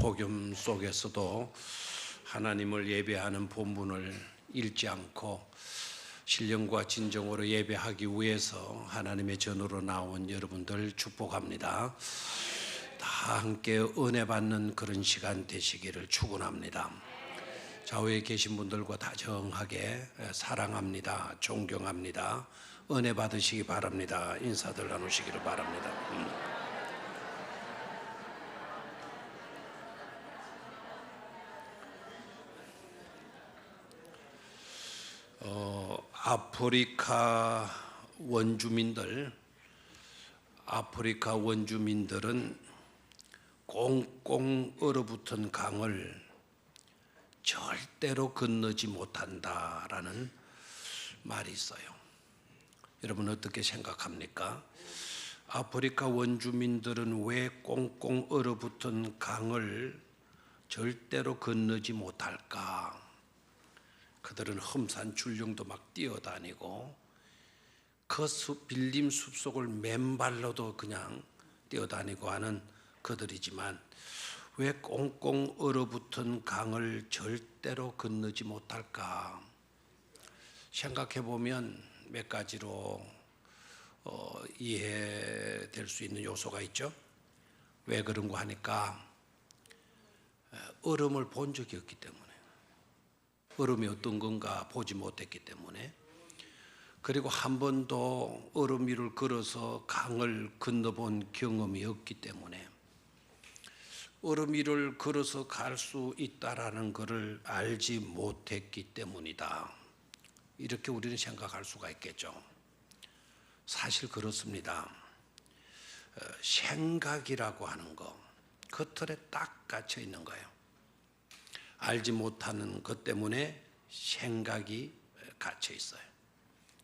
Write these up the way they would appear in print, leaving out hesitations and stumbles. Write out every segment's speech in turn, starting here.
복음 속에서도 하나님을 예배하는 본분을 잃지 않고 신령과 진정으로 예배하기 위해서 하나님의 전으로 나온 여러분들 축복합니다. 다 함께 은혜 받는 그런 시간 되시기를 축원합니다. 좌우에 계신 분들과 다정하게 사랑합니다. 존경합니다. 은혜 받으시기 바랍니다. 인사들 나누시기를 바랍니다. 아프리카 원주민들은 꽁꽁 얼어붙은 강을 절대로 건너지 못한다라는 말이 있어요. 여러분 어떻게 생각합니까? 아프리카 원주민들은 왜 꽁꽁 얼어붙은 강을 절대로 건너지 못할까? 그들은 험산 출령도 막 뛰어다니고 그 빌림 숲속을 맨발로도 그냥 뛰어다니고 하는 그들이지만 왜 꽁꽁 얼어붙은 강을 절대로 건너지 못할까? 생각해 보면 몇 가지로 이해될 수 있는 요소가 있죠. 왜 그런가 하니까 얼음을 본 적이 없기 때문에, 얼음이 어떤 건가 보지 못했기 때문에, 그리고 한 번도 얼음 위를 걸어서 강을 건너본 경험이 없기 때문에 얼음 위를 걸어서 갈 수 있다라는 것을 알지 못했기 때문이다. 이렇게 우리는 생각할 수가 있겠죠. 사실 그렇습니다. 생각이라고 하는 거, 그 틀에 딱 갇혀 있는 거예요. 알지 못하는 것 때문에 생각이 갇혀 있어요.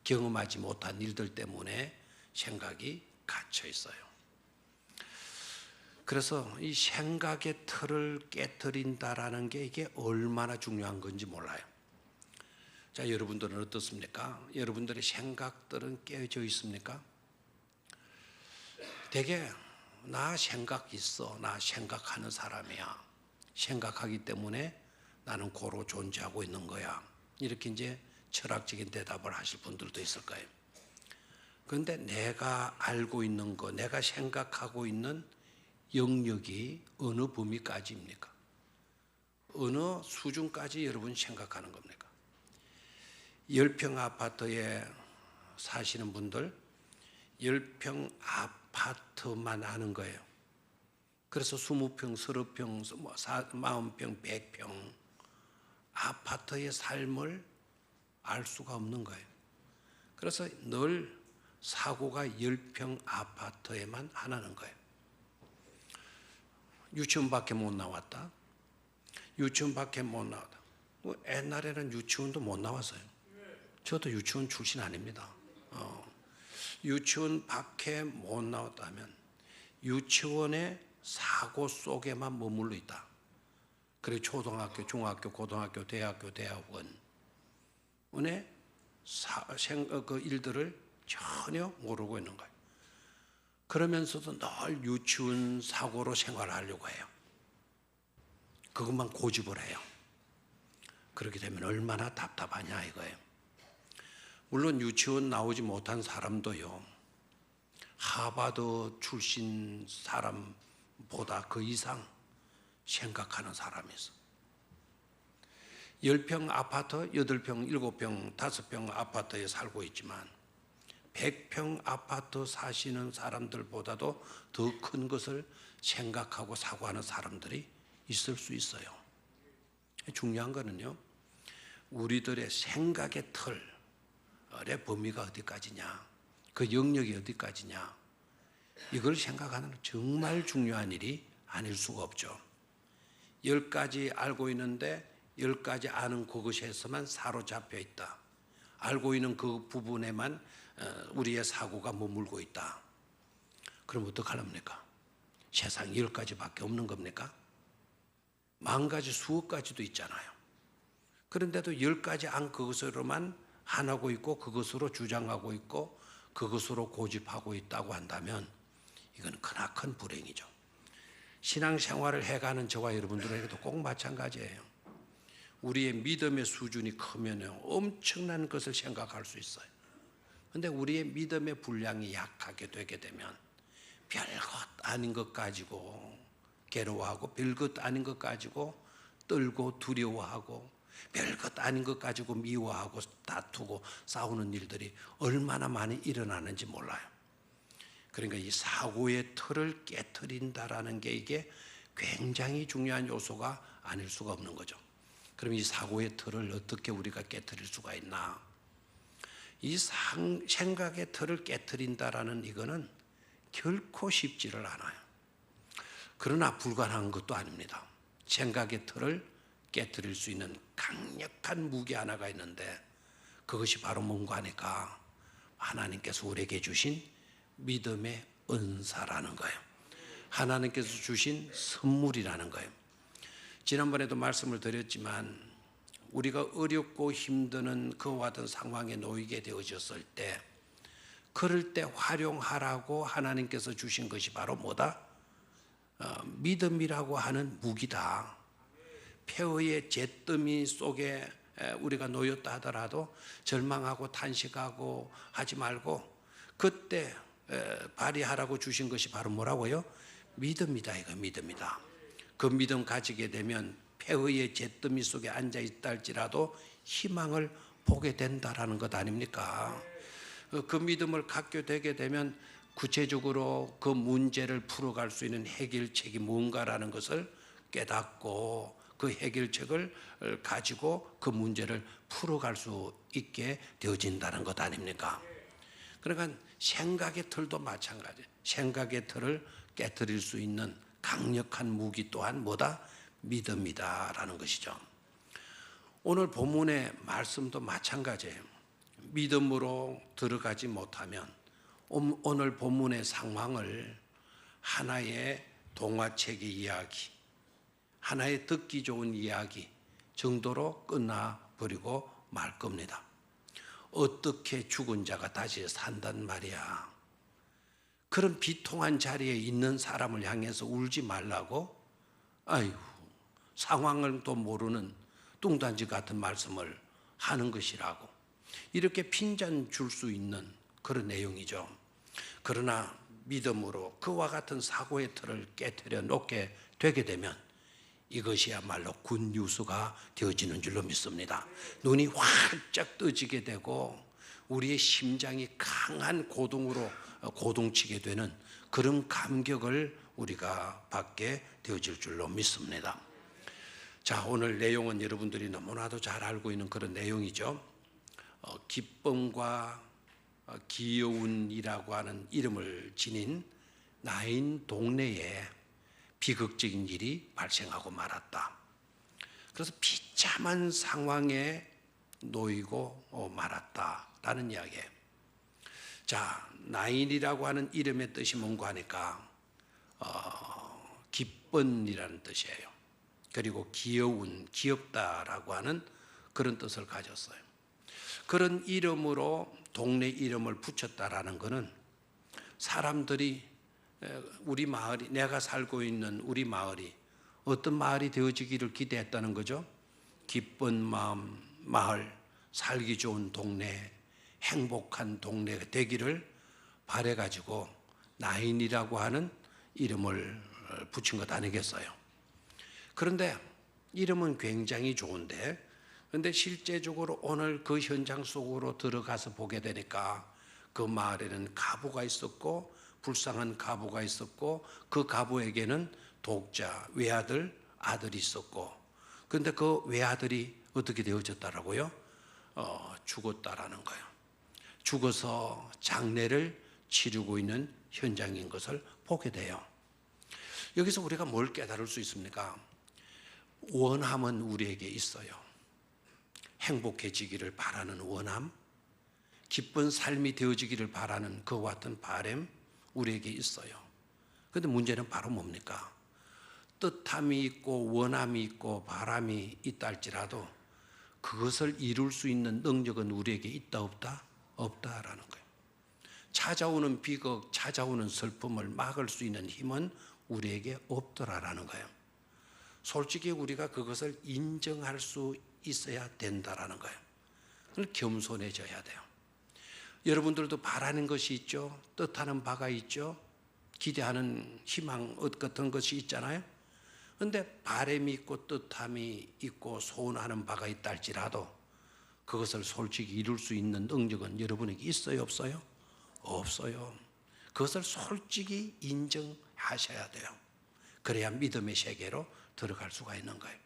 경험하지 못한 일들 때문에 생각이 갇혀 있어요. 그래서 이 생각의 틀을 깨트린다라는 게 이게 얼마나 중요한 건지 몰라요. 자, 여러분들은 어떻습니까? 여러분들의 생각들은 깨어져 있습니까? 되게 나 생각 있어, 나 생각하는 사람이야, 생각하기 때문에 나는 고로 존재하고 있는 거야, 이렇게 이제 철학적인 대답을 하실 분들도 있을 거예요. 그런데 내가 알고 있는 거, 내가 생각하고 있는 영역이 어느 범위까지입니까? 어느 수준까지 여러분 생각하는 겁니까? 10평 아파트에 사시는 분들 10평 아파트만 아는 거예요. 그래서 20평, 30평, 40평, 100평 아파트의 삶을 알 수가 없는 거예요. 그래서 늘 사고가 10평 아파트에만 하나는 거예요. 유치원밖에 못 나왔다. 유치원밖에 못 나왔다. 옛날에는 유치원도 못 나왔어요. 저도 유치원 출신 아닙니다. 유치원 밖에 못 나왔다면 유치원의 사고 속에만 머물러 있다. 그리고 초등학교, 중학교, 고등학교, 대학교, 대학원의 그 일들을 전혀 모르고 있는 거예요. 그러면서도 늘 유치원 사고로 생활하려고 해요. 그것만 고집을 해요. 그렇게 되면 얼마나 답답하냐 이거예요. 물론 유치원 나오지 못한 사람도요, 하버드 출신 사람보다 그 이상 생각하는 사람이 있어. 10평 아파트, 8평, 7평, 5평 아파트에 살고 있지만 100평 아파트 사시는 사람들보다도 더 큰 것을 생각하고 사고하는 사람들이 있을 수 있어요. 중요한 거는요, 우리들의 생각의 틀의 범위가 어디까지냐, 그 영역이 어디까지냐, 이걸 생각하는 정말 중요한 일이 아닐 수가 없죠. 10가지 알고 있는데 10가지 아는 그것에서만 사로잡혀 있다. 알고 있는 그 부분에만 우리의 사고가 머물고 있다. 그럼 어떡하렵니까? 세상 10가지밖에 없는 겁니까? 10,000가지, 수억 가지도 있잖아요. 그런데도 10가지 안 그것으로만 하고 있고 그것으로 주장하고 있고 그것으로 고집하고 있다고 한다면 이건 크나큰 불행이죠. 신앙생활을 해가는 저와 여러분들에게도 꼭 마찬가지예요. 우리의 믿음의 수준이 크면 엄청난 것을 생각할 수 있어요. 그런데 우리의 믿음의 분량이 약하게 되게 되면 별것 아닌 것 가지고 괴로워하고, 별것 아닌 것 가지고 떨고 두려워하고, 별것 아닌 것 가지고 미워하고 다투고 싸우는 일들이 얼마나 많이 일어나는지 몰라요. 그러니까 이 사고의 틀을 깨트린다라는 게 이게 굉장히 중요한 요소가 아닐 수가 없는 거죠. 그럼 이 사고의 틀을 어떻게 우리가 깨트릴 수가 있나? 이 생각의 틀을 깨트린다라는 이거는 결코 쉽지를 않아요. 그러나 불가능한 것도 아닙니다. 생각의 틀을 깨트릴 수 있는 강력한 무기 하나가 있는데, 그것이 바로 뭔가 하니까 하나님께서 우리에게 주신 믿음의 은사라는 거예요. 하나님께서 주신 선물이라는 거예요. 지난번에도 말씀을 드렸지만, 우리가 어렵고 힘드는 그와 같은 상황에 놓이게 되어졌을 때, 그럴 때 활용하라고 하나님께서 주신 것이 바로 뭐다? 믿음이라고 하는 무기다. 폐허의 잿더미 속에 우리가 놓였다 하더라도 절망하고 탄식하고 하지 말고, 그때 발휘하라고 주신 것이 바로 뭐라고요? 믿음이다. 이거 믿음이다. 그 믿음 가지게 되면 폐허의 잿더미 속에 앉아 있다 할지라도 희망을 보게 된다라는 것 아닙니까? 그 믿음을 갖게 되게 되면 구체적으로 그 문제를 풀어갈 수 있는 해결책이 뭔가라는 것을 깨닫고, 그 해결책을 가지고 그 문제를 풀어갈 수 있게 되어진다는 것 아닙니까? 그러니까 생각의 틀도 마찬가지예요. 생각의 틀을 깨트릴 수 있는 강력한 무기 또한 뭐다? 믿음이다라는 것이죠. 오늘 본문의 말씀도 마찬가지예요. 믿음으로 들어가지 못하면 오늘 본문의 상황을 하나의 동화책의 이야기, 하나의 듣기 좋은 이야기 정도로 끝나버리고 말 겁니다. 어떻게 죽은 자가 다시 산단 말이야. 그런 비통한 자리에 있는 사람을 향해서 울지 말라고? 아이고, 상황을 또 모르는 뚱딴지 같은 말씀을 하는 것이라고. 이렇게 핀잔 줄 수 있는 그런 내용이죠. 그러나 믿음으로 그와 같은 사고의 틀을 깨트려 놓게 되게 되면 이것이야말로 굿뉴스가 되어지는 줄로 믿습니다. 눈이 활짝 떠지게 되고 우리의 심장이 강한 고동으로 고동치게 되는 그런 감격을 우리가 받게 되어질 줄로 믿습니다. 자, 오늘 내용은 여러분들이 너무나도 잘 알고 있는 그런 내용이죠. 기쁨과 귀여운이라고 하는 이름을 지닌 나인 동네에 비극적인 일이 발생하고 말았다. 그래서 비참한 상황에 놓이고 말았다라는 이야기예요. 자, 나인이라고 하는 이름의 뜻이 뭔가 하니까 기쁜이라는 뜻이에요. 그리고 귀여운, 귀엽다라고 하는 그런 뜻을 가졌어요. 그런 이름으로 동네 이름을 붙였다라는 것은 사람들이 우리 마을이, 내가 살고 있는 우리 마을이 어떤 마을이 되어지기를 기대했다는 거죠. 기쁜 마음, 마을, 살기 좋은 동네, 행복한 동네가 되기를 바래가지고 나인이라고 하는 이름을 붙인 것 아니겠어요? 그런데 이름은 굉장히 좋은데, 그런데 실제적으로 오늘 그 현장 속으로 들어가서 보게 되니까 그 마을에는 가부가 있었고, 불쌍한 가부가 있었고, 그 가부에게는 독자, 외아들, 아들이 있었고, 그런데 그 외아들이 어떻게 되어졌다라고요? 죽었다라는 거예요. 죽어서 장례를 치르고 있는 현장인 것을 보게 돼요. 여기서 우리가 뭘 깨달을 수 있습니까? 원함은 우리에게 있어요. 행복해지기를 바라는 원함, 기쁜 삶이 되어지기를 바라는 그와 같은 바람 우리에게 있어요. 그런데 문제는 바로 뭡니까? 뜻함이 있고 원함이 있고 바람이 있다 할지라도 그것을 이룰 수 있는 능력은 우리에게 있다 없다? 없다라는 거예요. 찾아오는 비극, 찾아오는 슬픔을 막을 수 있는 힘은 우리에게 없더라라는 거예요. 솔직히 우리가 그것을 인정할 수 있어야 된다라는 거예요. 그걸 겸손해져야 돼요. 여러분들도 바라는 것이 있죠. 뜻하는 바가 있죠. 기대하는 희망 같은 것이 있잖아요. 그런데 바람이 있고 뜻함이 있고 소원하는 바가 있다 할지라도 그것을 솔직히 이룰 수 있는 능력은 여러분에게 있어요, 없어요? 없어요. 그것을 솔직히 인정하셔야 돼요. 그래야 믿음의 세계로 들어갈 수가 있는 거예요.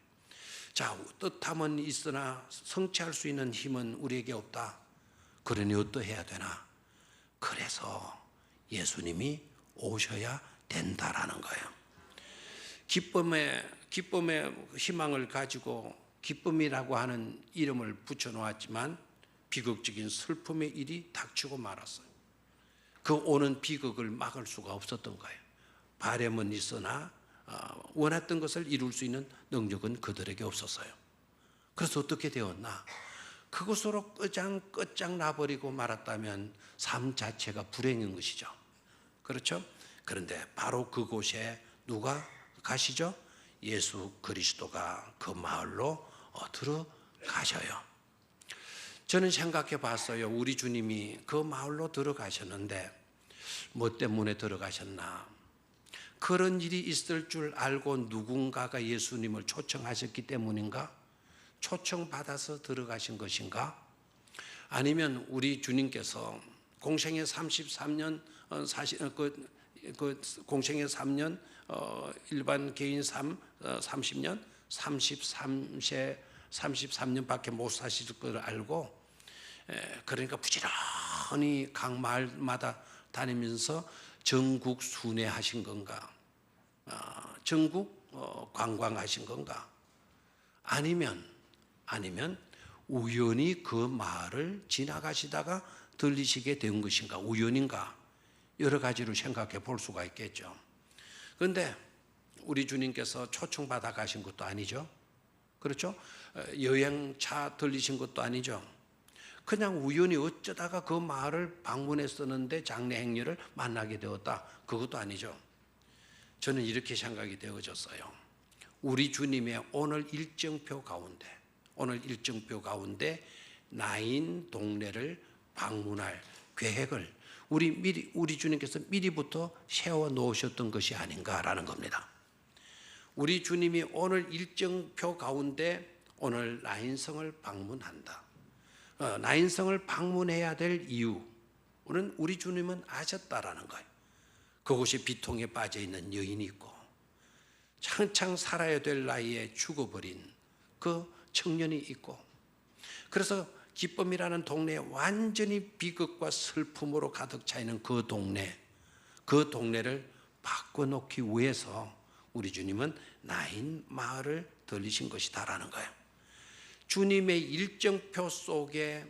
자, 뜻함은 있으나 성취할 수 있는 힘은 우리에게 없다. 그러니 어떠해야 되나? 그래서 예수님이 오셔야 된다라는 거예요. 기쁨의 희망을 가지고 기쁨이라고 하는 이름을 붙여놓았지만 비극적인 슬픔의 일이 닥치고 말았어요. 그 오는 비극을 막을 수가 없었던 거예요. 바람은 있으나 원했던 것을 이룰 수 있는 능력은 그들에게 없었어요. 그래서 어떻게 되었나? 그것으로 끝장 나버리고 말았다면 삶 자체가 불행인 것이죠. 그렇죠? 그런데 바로 그곳에 누가 가시죠? 예수 그리스도가 그 마을로 들어가셔요. 저는 생각해 봤어요. 우리 주님이 그 마을로 들어가셨는데 뭐 때문에 들어가셨나? 그런 일이 있을 줄 알고 누군가가 예수님을 초청하셨기 때문인가? 초청받아서 들어가신 것인가? 아니면 우리 주님께서 공생애 33년 공생애 3년 일반 개인 삶 30년 33년밖에 못 사실 걸 알고 그러니까 부지런히 각 마을마다 다니면서 전국 순회하신 건가? 전국 관광하신 건가? 아니면 우연히 그 마을을 지나가시다가 들리시게 된 것인가? 우연인가? 여러 가지로 생각해 볼 수가 있겠죠. 그런데 우리 주님께서 초청받아 가신 것도 아니죠. 그렇죠? 여행차 들리신 것도 아니죠. 그냥 우연히 어쩌다가 그 마을을 방문했었는데 장례 행렬을 만나게 되었다. 그것도 아니죠. 저는 이렇게 생각이 되어졌어요. 우리 주님의 오늘 일정표 가운데 나인 동네를 방문할 계획을 우리 주님께서 미리부터 세워 놓으셨던 것이 아닌가라는 겁니다. 우리 주님이 오늘 일정표 가운데 오늘 나인성을 방문한다. 나인성을 방문해야 될 이유는 우리 주님은 아셨다라는 거예요. 그곳에 비통에 빠져 있는 여인이 있고 창창 살아야 될 나이에 죽어버린 그 청년이 있고, 그래서 기쁨이라는 동네에 완전히 비극과 슬픔으로 가득 차 있는 그 동네를 바꿔놓기 위해서 우리 주님은 나인 마을을 들리신 것이다라는 거예요. 주님의 일정표 속에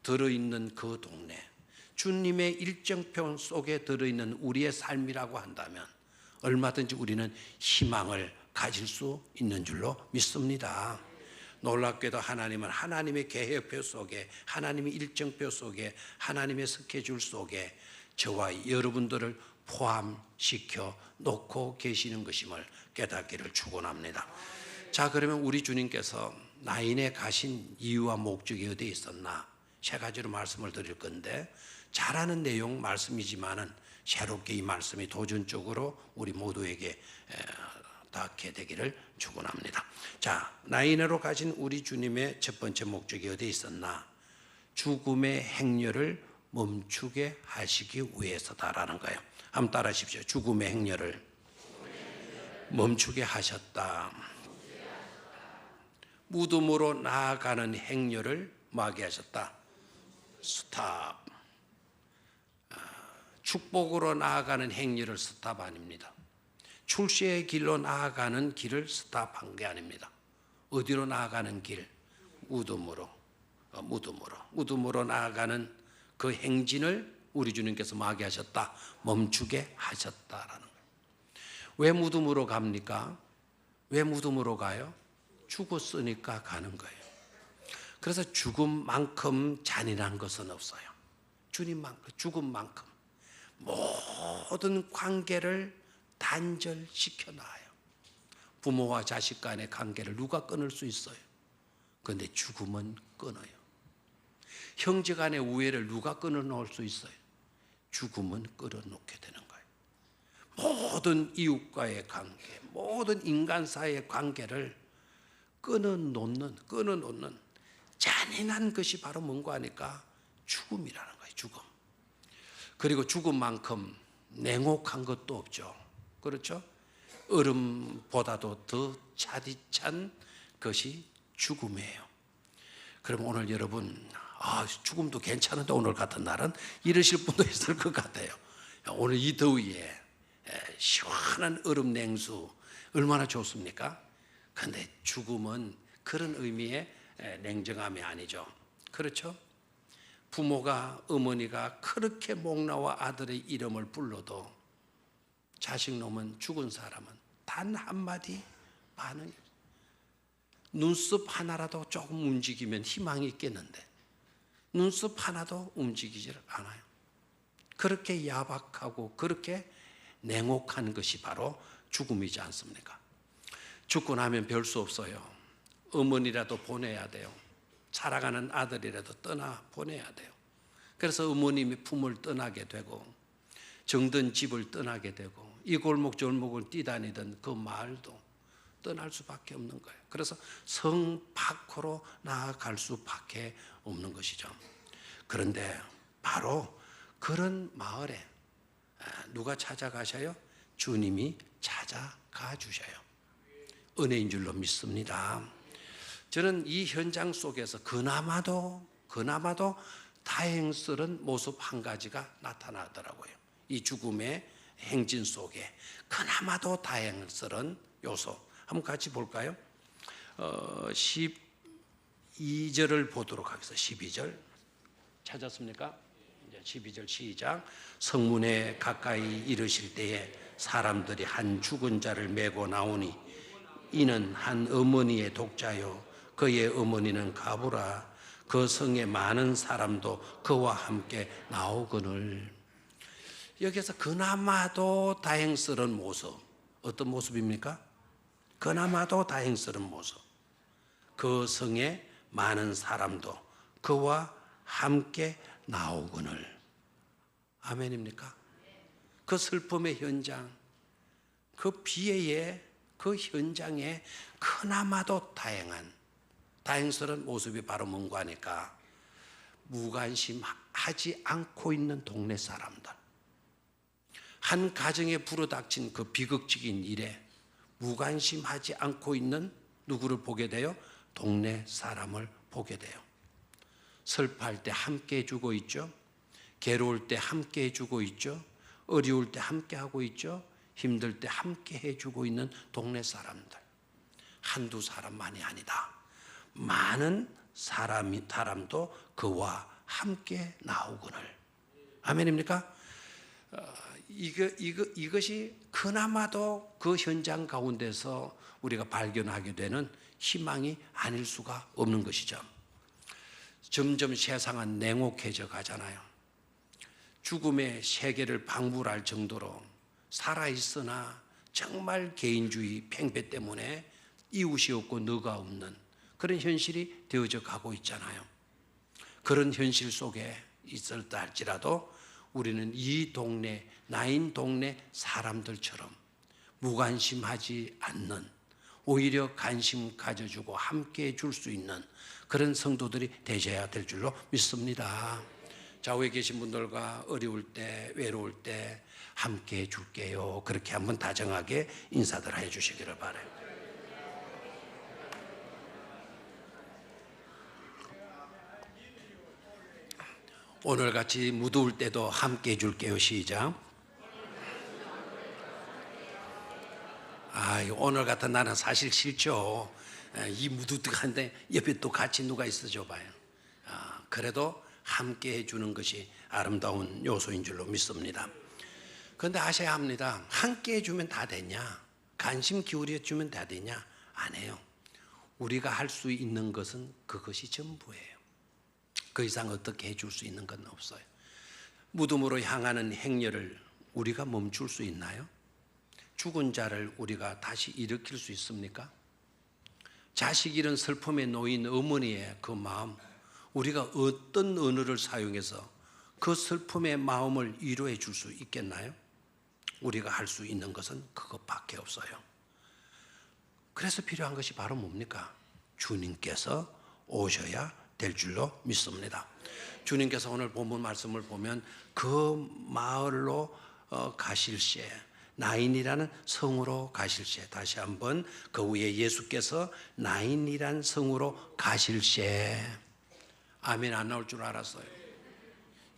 들어있는 그 동네, 주님의 일정표 속에 들어있는 우리의 삶이라고 한다면 얼마든지 우리는 희망을 가질 수 있는 줄로 믿습니다. 놀랍게도 하나님은 하나님의 계획표 속에, 하나님의 일정표 속에, 하나님의 스케줄 속에 저와 여러분들을 포함시켜 놓고 계시는 것임을 깨닫기를 축원합니다. 자, 그러면 우리 주님께서 나인에 가신 이유와 목적이 어디에 있었나? 세 가지로 말씀을 드릴 건데, 잘 아는 내용 말씀이지만은 새롭게 이 말씀이 도전적으로 우리 모두에게 닿게 되기를 축원합니다. 자, 나인으로 가신 우리 주님의 첫 번째 목적이 어디에 있었나? 죽음의 행렬을 멈추게 하시기 위해서다라는 거예요. 한번 따라하십시오. 죽음의 행렬을 멈추게 하셨다. 무덤으로 나아가는 행렬을 뭐하게 하셨다? 스탑. 축복으로 나아가는 행렬을 스탑 아닙니다. 출세의 길로 나아가는 길을 스탑한 게 아닙니다. 어디로 나아가는 길? 무덤으로 나아가는 그 행진을 우리 주님께서 뭐하게 하셨다? 멈추게 하셨다라는 거예요. 왜 무덤으로 갑니까? 왜 무덤으로 가요? 죽었으니까 가는 거예요. 그래서 죽음만큼 잔인한 것은 없어요. 죽음만큼 모든 관계를 단절시켜 놔요. 부모와 자식 간의 관계를 누가 끊을 수 있어요? 그런데 죽음은 끊어요. 형제 간의 우애를 누가 끊어놓을 수 있어요? 죽음은 끊어놓게 되는 거예요. 모든 이웃과의 관계, 모든 인간 사이의 관계를 끊어놓는 잔인한 것이 바로 뭔가 하니까 죽음이라는 거예요. 죽음. 그리고 죽음만큼 냉혹한 것도 없죠. 그렇죠? 얼음보다도 더 차디찬 것이 죽음이에요. 그럼 오늘 여러분, 죽음도 괜찮은데 오늘 같은 날은 이러실 분도 있을 것 같아요. 오늘 이 더위에 시원한 얼음 냉수 얼마나 좋습니까? 그런데 죽음은 그런 의미의 냉정함이 아니죠. 그렇죠? 부모가, 어머니가 그렇게 목나와 아들의 이름을 불러도 자식 놈은, 죽은 사람은 단 한마디 반응이 없어요. 눈썹 하나라도 조금 움직이면 희망이 있겠는데 눈썹 하나도 움직이질 않아요. 그렇게 야박하고 그렇게 냉혹한 것이 바로 죽음이지 않습니까? 죽고 나면 별 수 없어요. 어머니라도 보내야 돼요. 살아가는 아들이라도 떠나 보내야 돼요. 그래서 어머님이 품을 떠나게 되고 정든 집을 떠나게 되고 이 골목 저 골목을 뛰다니던 그 마을도 떠날 수밖에 없는 거예요. 그래서 성 밖으로 나아갈 수밖에 없는 것이죠. 그런데 바로 그런 마을에 누가 찾아가셔요? 주님이 찾아가 주셔요. 은혜인 줄로 믿습니다. 저는 이 현장 속에서 그나마도 다행스러운 모습 한 가지가 나타나더라고요. 이 죽음의 행진 속에 그나마도 다행스러운 요소 한번 같이 볼까요? 12절을 보도록 하겠습니다. 12절 찾았습니까? 이제 12절 시작. 성문에 가까이 이르실 때에 사람들이 한 죽은 자를 메고 나오니 이는 한 어머니의 독자요 그의 어머니는 가부라. 그 성에 많은 사람도 그와 함께 나오거늘. 여기서 그나마도 다행스러운 모습, 어떤 모습입니까? 그나마도 다행스러운 모습. 그 성에 많은 사람도 그와 함께 나오거늘. 아멘입니까? 그 슬픔의 현장, 그 비애의 그 현장에 그나마도 다행스러운 모습이 바로 뭔가 하니까 무관심하지 않고 있는 동네 사람들, 한 가정에 불어닥친 그 비극적인 일에 무관심하지 않고 있는 누구를 보게 돼요? 동네 사람을 보게 돼요. 슬퍼할 때 함께 해주고 있죠. 괴로울 때 함께 해주고 있죠. 어려울 때 함께 하고 있죠. 힘들 때 함께 해주고 있는 동네 사람들. 한두 사람만이 아니다. 많은 사람도 그와 함께 나오거늘. 아멘입니까? 이것이 그나마도 그 현장 가운데서 우리가 발견하게 되는 희망이 아닐 수가 없는 것이죠. 점점 세상은 냉혹해져 가잖아요. 죽음의 세계를 방불할 정도로 살아있으나 정말 개인주의 팽배 때문에 이웃이 없고 너가 없는 그런 현실이 되어져 가고 있잖아요. 그런 현실 속에 있었다 할지라도 우리는 이 동네, 나인 동네 사람들처럼 무관심하지 않는, 오히려 관심 가져주고 함께 해줄 수 있는 그런 성도들이 되셔야 될 줄로 믿습니다. 좌우에 계신 분들과 어려울 때, 외로울 때 함께 해줄게요. 그렇게 한번 다정하게 인사들 해주시기를 바라요. 오늘같이 무더울 때도 함께 해줄게요. 시작. 오늘 같은 날은 사실 싫죠. 이 무드득한데 옆에 또 같이 누가 있어줘 봐요. 그래도 함께 해주는 것이 아름다운 요소인 줄로 믿습니다. 그런데 아셔야 합니다. 함께 해주면 다 되냐? 관심 기울여 주면 다 되냐? 안 해요. 우리가 할 수 있는 것은 그것이 전부예요. 그 이상 어떻게 해줄 수 있는 건 없어요. 무덤으로 향하는 행렬을 우리가 멈출 수 있나요? 죽은 자를 우리가 다시 일으킬 수 있습니까? 자식 잃은 슬픔에 놓인 어머니의 그 마음, 우리가 어떤 언어를 사용해서 그 슬픔의 마음을 위로해 줄 수 있겠나요? 우리가 할 수 있는 것은 그것밖에 없어요. 그래서 필요한 것이 바로 뭡니까? 주님께서 오셔야 될 줄로 믿습니다. 주님께서 오늘 본문 말씀을 보면 그 마을로 가실 시에, 나인이라는 성으로 가실 시에, 다시 한번 그 위에 예수께서 나인이라는 성으로 가실 시에, 아멘 안 나올 줄 알았어요.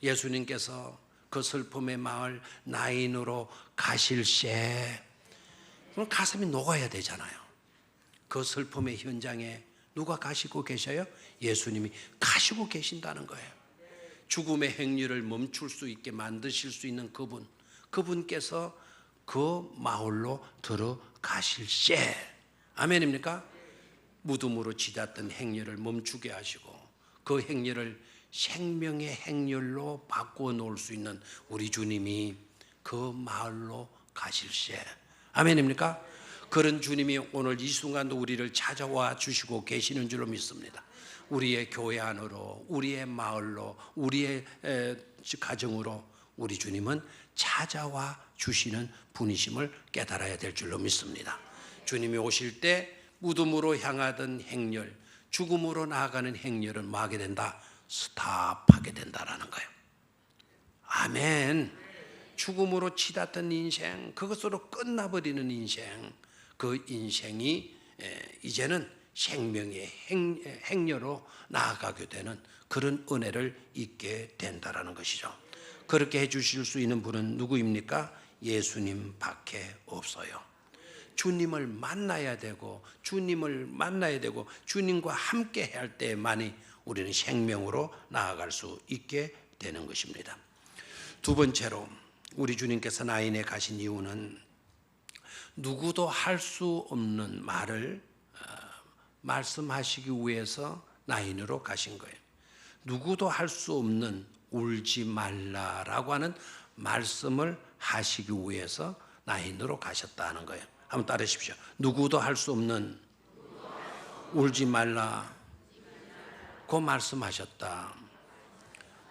예수님께서 그 슬픔의 마을 나인으로 가실 시에, 그럼 가슴이 녹아야 되잖아요. 그 슬픔의 현장에 누가 가시고 계셔요? 예수님이 가시고 계신다는 거예요. 죽음의 행렬을 멈출 수 있게 만드실 수 있는 그분께서 그 마을로 들어가실 시에, 아멘입니까? 무덤으로 치닫던 행렬을 멈추게 하시고 그 행렬을 생명의 행렬로 바꾸어 놓을 수 있는 우리 주님이 그 마을로 가실 시에, 아멘입니까? 그런 주님이 오늘 이 순간도 우리를 찾아와 주시고 계시는 줄로 믿습니다. 우리의 교회 안으로, 우리의 마을로, 우리의 가정으로 우리 주님은 찾아와 주시는 분이심을 깨달아야 될 줄로 믿습니다. 주님이 오실 때 무덤으로 향하던 행렬, 죽음으로 나아가는 행렬은 뭐 하게 된다? 스탑하게 된다라는 거예요. 아멘. 죽음으로 치닫던 인생, 그것으로 끝나버리는 인생, 그 인생이 이제는 생명의 행렬로 나아가게 되는 그런 은혜를 잊게 된다라는 것이죠. 그렇게 해주실 수 있는 분은 누구입니까? 예수님밖에 없어요. 주님을 만나야 되고 주님과 함께 할 때만이 우리는 생명으로 나아갈 수 있게 되는 것입니다. 두 번째로 우리 주님께서 나인에 가신 이유는 누구도 할 수 없는 말을 말씀하시기 위해서 나인으로 가신 거예요. 누구도 할 수 없는 울지 말라라고 하는 말씀을 하시기 위해서 나인으로 가셨다는 거예요. 한번 따르십시오. 누구도 할 수 없는 울지 말라 고 말씀하셨다.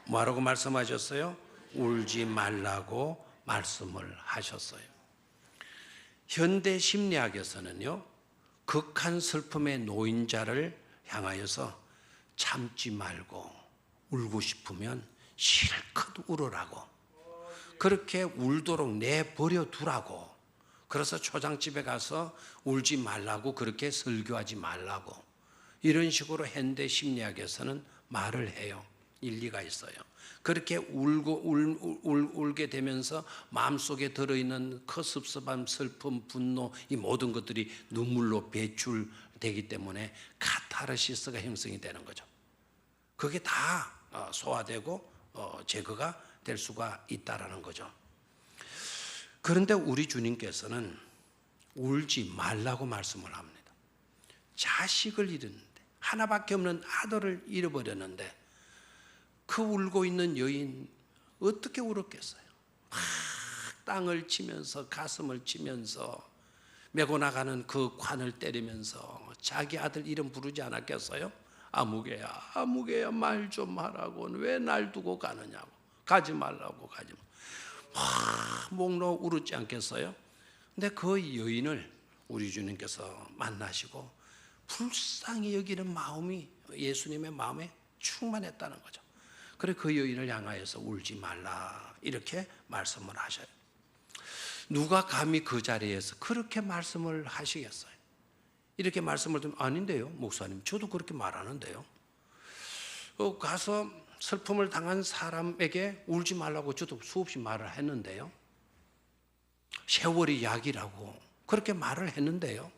뭐라고 말씀하셨어요? 울지 말라고 말씀을 하셨어요. 현대 심리학에서는요, 극한 슬픔의 노인자를 향하여서 참지 말고 울고 싶으면 실컷 울으라고, 그렇게 울도록 내버려 두라고, 그래서 초장집에 가서 울지 말라고 그렇게 설교하지 말라고, 이런 식으로 현대 심리학에서는 말을 해요. 일리가 있어요. 그렇게 울게 되면서 마음속에 들어있는 그 섭섭함, 슬픔, 분노, 이 모든 것들이 눈물로 배출되기 때문에 카타르시스가 형성이 되는 거죠. 그게 다 소화되고 제거가 될 수가 있다라는 거죠. 그런데 우리 주님께서는 울지 말라고 말씀을 합니다. 자식을 잃었는데, 하나밖에 없는 아들을 잃어버렸는데 그 울고 있는 여인 어떻게 울었겠어요? 막 땅을 치면서 가슴을 치면서 메고 나가는 그 관을 때리면서 자기 아들 이름 부르지 않았겠어요? 아무개야, 아무개야, 말 좀 하라고. 왜 날 두고 가느냐고. 가지 말라고, 가지 막 목 놓아 울었지 않겠어요? 근데 그 여인을 우리 주님께서 만나시고 불쌍히 여기는 마음이 예수님의 마음에 충만했다는 거죠. 그래 그 여인을 향하여서 울지 말라 이렇게 말씀을 하셔요. 누가 감히 그 자리에서 그렇게 말씀을 하시겠어요? 이렇게 말씀을 드리면 아닌데요 목사님, 저도 그렇게 말하는데요. 가서 슬픔을 당한 사람에게 울지 말라고 저도 수없이 말을 했는데요. 세월이 약이라고 그렇게 말을 했는데요.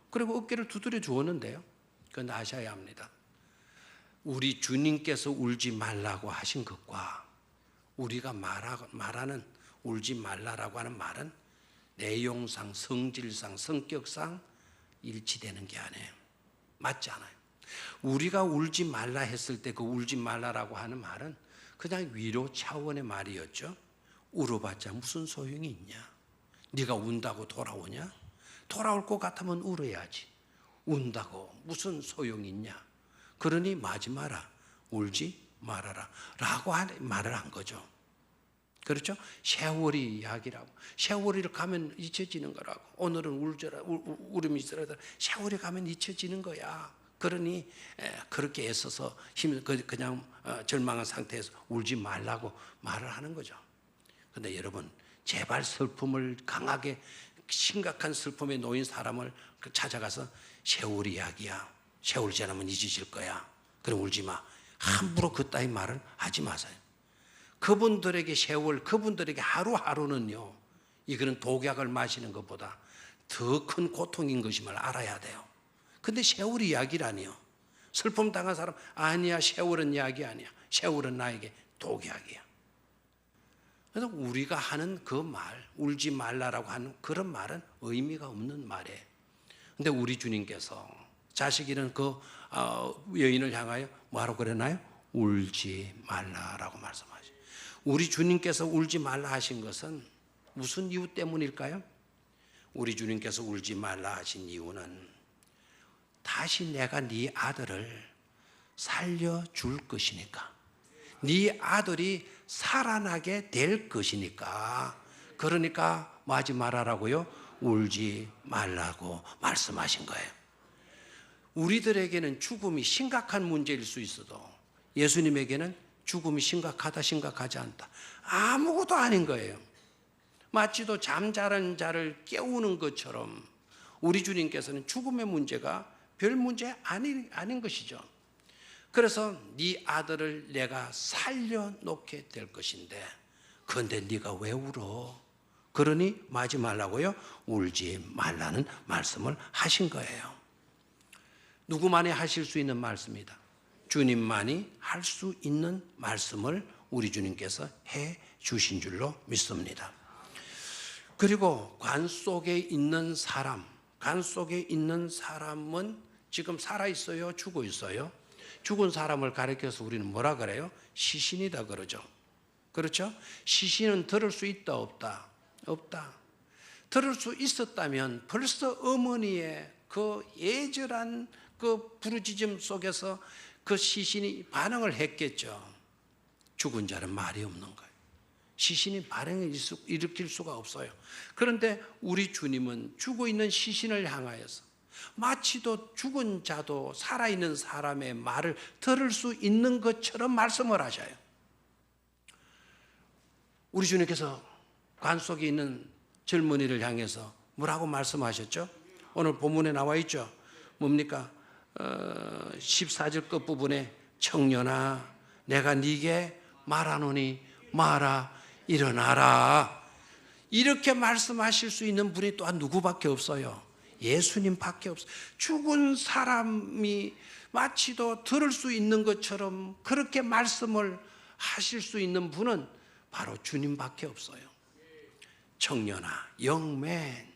그리고 어깨를 두드려 주었는데요. 그건 아셔야 합니다. 우리 주님께서 울지 말라고 하신 것과 우리가 말하는 울지 말라라고 하는 말은 내용상, 성질상, 성격상 일치되는 게 아니에요. 맞지 않아요. 우리가 울지 말라 했을 때 그 울지 말라라고 하는 말은 그냥 위로 차원의 말이었죠. 울어봤자 무슨 소용이 있냐. 네가 운다고 돌아오냐? 돌아올 것 같으면 울어야지. 운다고 무슨 소용이 있냐? 그러니 마지 마라, 울지 말아라 라고 말을 한 거죠. 그렇죠? 세월이 약이라고. 세월이 가면 잊혀지는 거라고. 오늘은 울음이 있더라도 세월이 가면 잊혀지는 거야. 그러니 그렇게 애써서 그냥 절망한 상태에서 울지 말라고 말을 하는 거죠. 그런데 여러분, 제발 슬픔을 강하게, 심각한 슬픔에 놓인 사람을 찾아가서 세월이 약이야, 세월 지나면 잊어질 거야, 그럼 울지 마, 함부로 그따위 말을 하지 마세요. 그분들에게 세월, 그분들에게 하루하루는요, 이거는 독약을 마시는 것보다 더 큰 고통인 것임을 알아야 돼요. 근데 세월이 약이라니요. 슬픔 당한 사람, 아니야, 세월은 약이 아니야. 세월은 나에게 독약이야. 그래서 우리가 하는 그 말, 울지 말라라고 하는 그런 말은 의미가 없는 말이에요. 근데 우리 주님께서 자식 잃은 그 여인을 향하여 뭐하라고 그랬나요? 울지 말라라고 말씀하시죠. 우리 주님께서 울지 말라 하신 것은 무슨 이유 때문일까요? 우리 주님께서 울지 말라 하신 이유는 다시 내가 네 아들을 살려줄 것이니까, 네 아들이 살아나게 될 것이니까, 그러니까 뭐 하지 말아라고요? 울지 말라고 말씀하신 거예요. 우리들에게는 죽음이 심각한 문제일 수 있어도 예수님에게는 죽음이 심각하다, 심각하지 않다, 아무것도 아닌 거예요. 마치도 잠자는 자를 깨우는 것처럼 우리 주님께서는 죽음의 문제가 별 문제 아닌 것이죠. 그래서 네 아들을 내가 살려놓게 될 것인데, 그런데 네가 왜 울어? 그러니 마지 말라고요? 울지 말라는 말씀을 하신 거예요. 누구만이 하실 수 있는 말씀이다. 주님만이 할 수 있는 말씀을 우리 주님께서 해 주신 줄로 믿습니다. 그리고 관 속에 있는 사람, 관 속에 있는 사람은 지금 살아있어요? 죽어 있어요? 죽은 사람을 가리켜서 우리는 뭐라 그래요? 시신이다 그러죠. 그렇죠? 시신은 들을 수 있다 없다? 없다. 들을 수 있었다면 벌써 어머니의 그 예절한 그 부르짖음 속에서 그 시신이 반응을 했겠죠. 죽은 자는 말이 없는 거예요. 시신이 반응을 일으킬 수가 없어요. 그런데 우리 주님은 죽어 있는 시신을 향하여서 마치도 죽은 자도 살아있는 사람의 말을 들을 수 있는 것처럼 말씀을 하셔요. 우리 주님께서 관 속에 있는 젊은이를 향해서 뭐라고 말씀하셨죠? 오늘 본문에 나와 있죠. 뭡니까? 14절 끝부분에 청년아 내가 네게 말하노니 마라 일어나라, 이렇게 말씀하실 수 있는 분이 또한 누구밖에 없어요? 예수님밖에 없어요. 죽은 사람이 마치도 들을 수 있는 것처럼 그렇게 말씀을 하실 수 있는 분은 바로 주님밖에 없어요. 청년아, young man,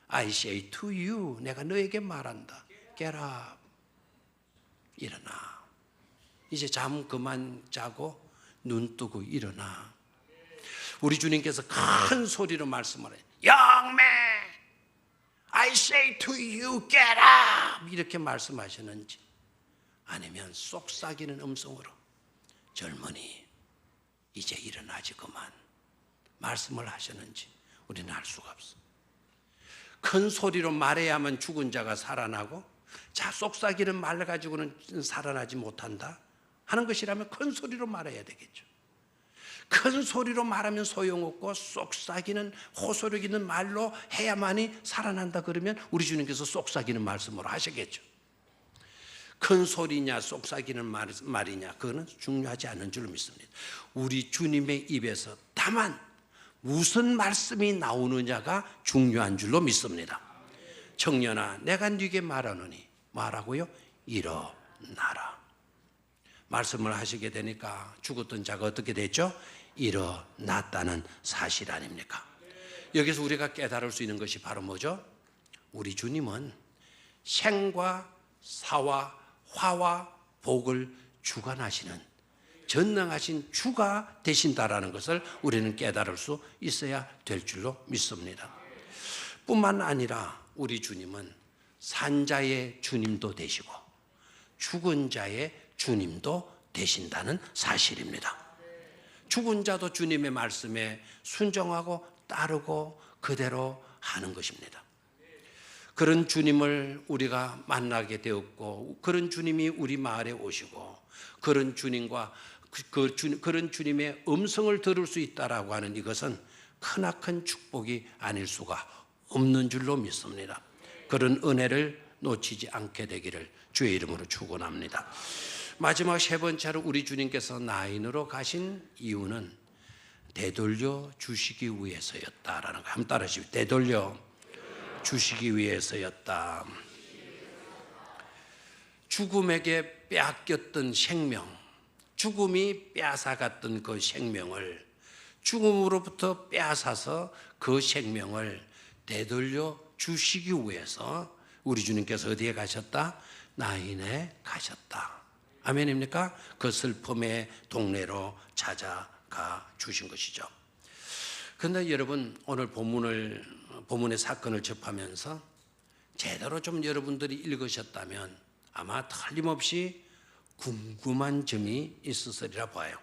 I say to you, 내가 너에게 말한다. Get up, 일어나. 이제 잠 그만 자고 눈 뜨고 일어나. 우리 주님께서 큰 소리로 말씀을 해요. Young man, I say to you, get up, 이렇게 말씀하시는지, 아니면 속삭이는 음성으로 젊은이 이제 일어나지 그만 말씀을 하셨는지 우리는 알 수가 없어. 큰 소리로 말해야만 죽은 자가 살아나고, 자 속삭이는 말 가지고는 살아나지 못한다 하는 것이라면 큰 소리로 말해야 되겠죠. 큰 소리로 말하면 소용없고 속삭이는 호소력 있는 말로 해야만이 살아난다 그러면 우리 주님께서 속삭이는 말씀으로 하시겠죠. 큰 소리냐 속삭이는 말이냐 그거는 중요하지 않은 줄 믿습니다. 우리 주님의 입에서 다만 무슨 말씀이 나오느냐가 중요한 줄로 믿습니다. 청년아 내가 네게 말하노니 뭐라고요? 일어나라. 말씀을 하시게 되니까 죽었던 자가 어떻게 됐죠? 일어났다는 사실 아닙니까? 여기서 우리가 깨달을 수 있는 것이 바로 뭐죠? 우리 주님은 생과 사와 화와 복을 주관하시는 전능하신 주가 되신다라는 것을 우리는 깨달을 수 있어야 될 줄로 믿습니다. 뿐만 아니라 우리 주님은 산자의 주님도 되시고 죽은 자의 주님도 되신다는 사실입니다. 죽은 자도 주님의 말씀에 순종하고 따르고 그대로 하는 것입니다. 그런 주님을 우리가 만나게 되었고, 그런 주님이 우리 마을에 오시고, 그런 주님과 그런 주님의 음성을 들을 수 있다라고 하는 이것은 크나큰 축복이 아닐 수가 없는 줄로 믿습니다. 그런 은혜를 놓치지 않게 되기를 주의 이름으로 축원합니다. 마지막 세 번째로 우리 주님께서 나인으로 가신 이유는 되돌려 주시기 위해서였다라는 거. 한번 따라하시죠. 되돌려 주시기 위해서였다. 죽음에게 빼앗겼던 생명, 죽음이 빼앗아갔던 그 생명을, 죽음으로부터 빼앗아서 그 생명을 되돌려 주시기 위해서 우리 주님께서 어디에 가셨다? 나인에 가셨다. 아멘입니까? 그 슬픔의 동네로 찾아가 주신 것이죠. 그런데 여러분, 오늘 본문의 사건을 접하면서 제대로 좀 여러분들이 읽으셨다면 아마 틀림없이 궁금한 점이 있으리라 봐요.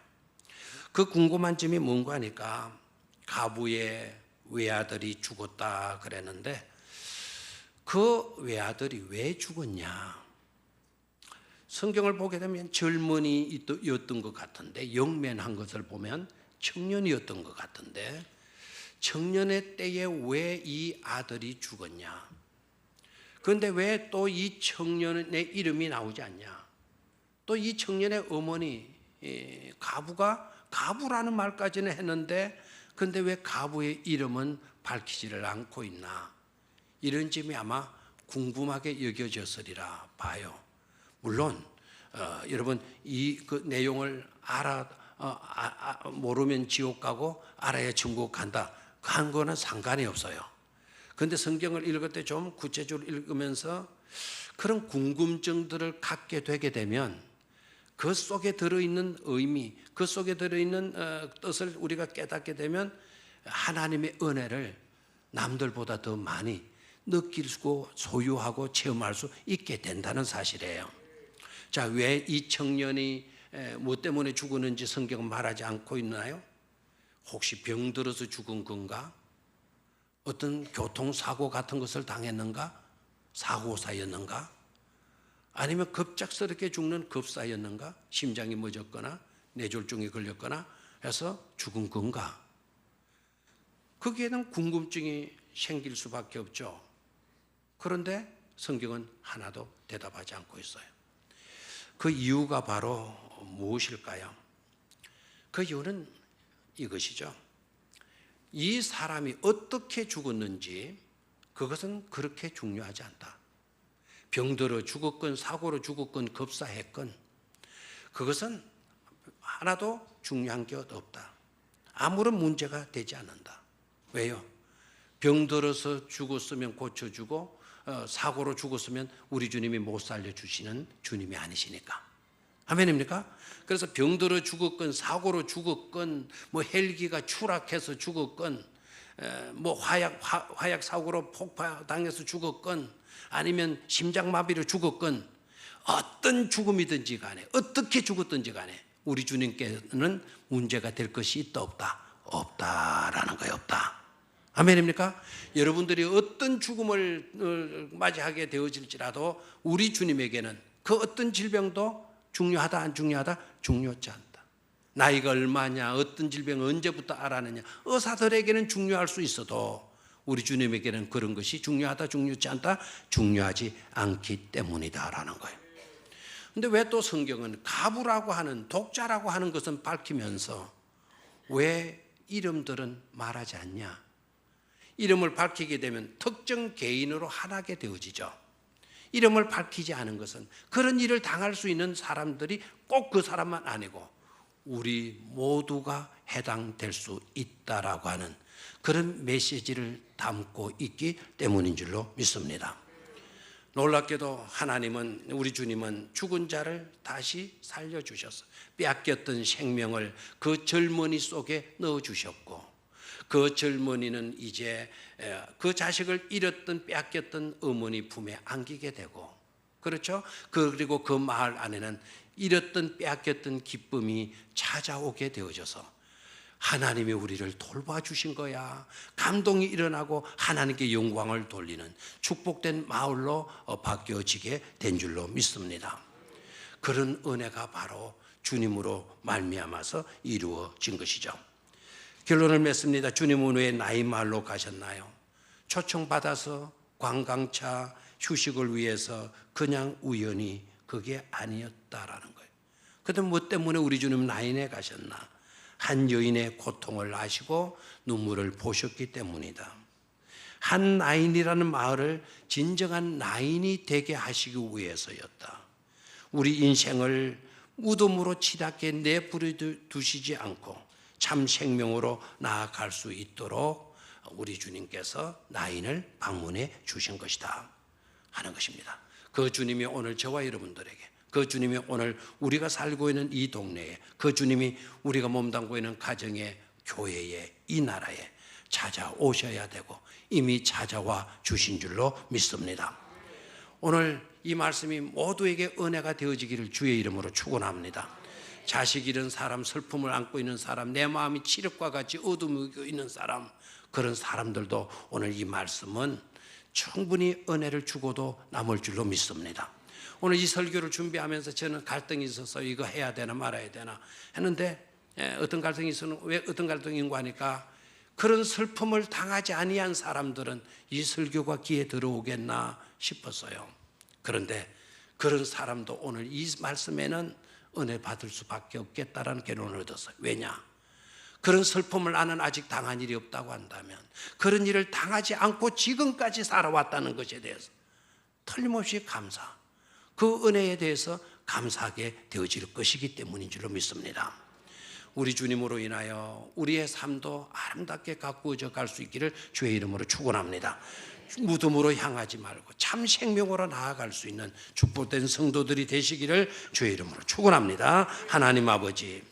그 궁금한 점이 뭔가 하니까 가부의 외아들이 죽었다 그랬는데 그 외아들이 왜 죽었냐? 성경을 보게 되면 젊은이였던 것 같은데, 영면한 것을 보면 청년이었던 것 같은데, 청년의 때에 왜 이 아들이 죽었냐? 그런데 왜 또 이 청년의 이름이 나오지 않냐? 또 이 청년의 어머니 가부가 가부라는 말까지는 했는데, 그런데 왜 가부의 이름은 밝히지를 않고 있나? 이런 점이 아마 궁금하게 여겨졌으리라 봐요. 물론 여러분 그 내용을 모르면 지옥 가고 알아야 천국 간다 한 거는 상관이 없어요. 그런데 성경을 읽을 때 좀 구체적으로 읽으면서 그런 궁금증들을 갖게 되게 되면 그 속에 들어있는 의미, 그 속에 들어있는 뜻을 우리가 깨닫게 되면 하나님의 은혜를 남들보다 더 많이 느끼고 소유하고 체험할 수 있게 된다는 사실이에요. 자, 왜 이 청년이 뭐 때문에 죽었는지 성경은 말하지 않고 있나요? 혹시 병들어서 죽은 건가? 어떤 교통사고 같은 것을 당했는가? 사고사였는가? 아니면 급작스럽게 죽는 급사였는가? 심장이 멎었거나 뇌졸중에 걸렸거나 해서 죽은 건가? 거기에는 궁금증이 생길 수밖에 없죠. 그런데 성경은 하나도 대답하지 않고 있어요. 그 이유가 바로 무엇일까요? 그 이유는 이것이죠. 이 사람이 어떻게 죽었는지 그것은 그렇게 중요하지 않다. 병들어 죽었건 사고로 죽었건 급사했건 그것은 하나도 중요한 게 없다. 아무런 문제가 되지 않는다. 왜요? 병들어서 죽었으면 고쳐주고 사고로 죽었으면 우리 주님이 못 살려주시는 주님이 아니시니까. 아멘입니까? 그래서 병들어 죽었건 사고로 죽었건 뭐 헬기가 추락해서 죽었건 뭐 화약 사고로 폭파당해서 죽었건 아니면 심장마비로 죽었건 어떤 죽음이든지 간에 어떻게 죽었든지 간에 우리 주님께는 문제가 될 것이 있다 없다? 없다라는 거예요. 없다. 아멘입니까? 여러분들이 어떤 죽음을 맞이하게 되어질지라도 우리 주님에게는 그 어떤 질병도 중요하다 안 중요하다? 중요하지 않다. 나이가 얼마냐, 어떤 질병을 언제부터 알았느냐, 의사들에게는 중요할 수 있어도 우리 주님에게는 그런 것이 중요하다 중요하지 않다? 중요하지 않기 때문이다라는 거예요. 그런데 왜 또 성경은 가부라고 하는 독자라고 하는 것은 밝히면서 왜 이름들은 말하지 않냐? 이름을 밝히게 되면 특정 개인으로 하나게 되어지죠. 이름을 밝히지 않은 것은 그런 일을 당할 수 있는 사람들이 꼭 그 사람만 아니고 우리 모두가 해당될 수 있다라고 하는 그런 메시지를 담고 있기 때문인 줄로 믿습니다. 놀랍게도 하나님은, 우리 주님은 죽은 자를 다시 살려주셔서 빼앗겼던 생명을 그 젊은이 속에 넣어주셨고 그 젊은이는 이제 그 자식을 잃었던 빼앗겼던 어머니 품에 안기게 되고, 그렇죠? 그리고 그 마을 안에는 잃었던 빼앗겼던 기쁨이 찾아오게 되어져서 하나님이 우리를 돌봐주신 거야, 감동이 일어나고 하나님께 영광을 돌리는 축복된 마을로 바뀌어지게 된 줄로 믿습니다. 그런 은혜가 바로 주님으로 말미암아서 이루어진 것이죠. 결론을 맺습니다. 주님은 왜 나인 마을로 가셨나요? 초청받아서 관광차 휴식을 위해서 그냥 우연히, 그게 아니었다라는 거예요. 그런데 뭐 때문에 우리 주님 나인에 가셨나? 한 여인의 고통을 아시고 눈물을 보셨기 때문이다. 한 나인이라는 마을을 진정한 나인이 되게 하시기 위해서였다. 우리 인생을 무덤으로 치닫게 내버려 두시지 않고 참 생명으로 나아갈 수 있도록 우리 주님께서 나인을 방문해 주신 것이다 하는 것입니다. 그 주님이 오늘 저와 여러분들에게, 그 주님이 오늘 우리가 살고 있는 이 동네에, 그 주님이 우리가 몸담고 있는 가정에, 교회에, 이 나라에 찾아오셔야 되고 이미 찾아와 주신 줄로 믿습니다. 오늘 이 말씀이 모두에게 은혜가 되어지기를 주의 이름으로 축원합니다. 자식 잃은 사람, 슬픔을 안고 있는 사람, 내 마음이 칠흑과 같이 어두우고 있는 사람, 그런 사람들도 오늘 이 말씀은 충분히 은혜를 주고도 남을 줄로 믿습니다. 오늘 이 설교를 준비하면서 저는 갈등이 있어서 이거 해야 되나 말아야 되나 했는데, 어떤 갈등이 있어서 왜 어떤 갈등인가 하니까 그런 슬픔을 당하지 아니한 사람들은 이 설교가 귀에 들어오겠나 싶었어요. 그런데 그런 사람도 오늘 이 말씀에는 은혜 받을 수밖에 없겠다라는 결론을 얻었어요. 왜냐? 그런 슬픔을 나는 아직 당한 일이 없다고 한다면, 그런 일을 당하지 않고 지금까지 살아왔다는 것에 대해서 틀림없이 감사, 그 은혜에 대해서 감사하게 되어질 것이기 때문인 줄로 믿습니다. 우리 주님으로 인하여 우리의 삶도 아름답게 가꾸어져 갈 수 있기를 주의 이름으로 축원합니다. 무덤으로 향하지 말고 참 생명으로 나아갈 수 있는 축복된 성도들이 되시기를 주의 이름으로 축원합니다. 하나님 아버지,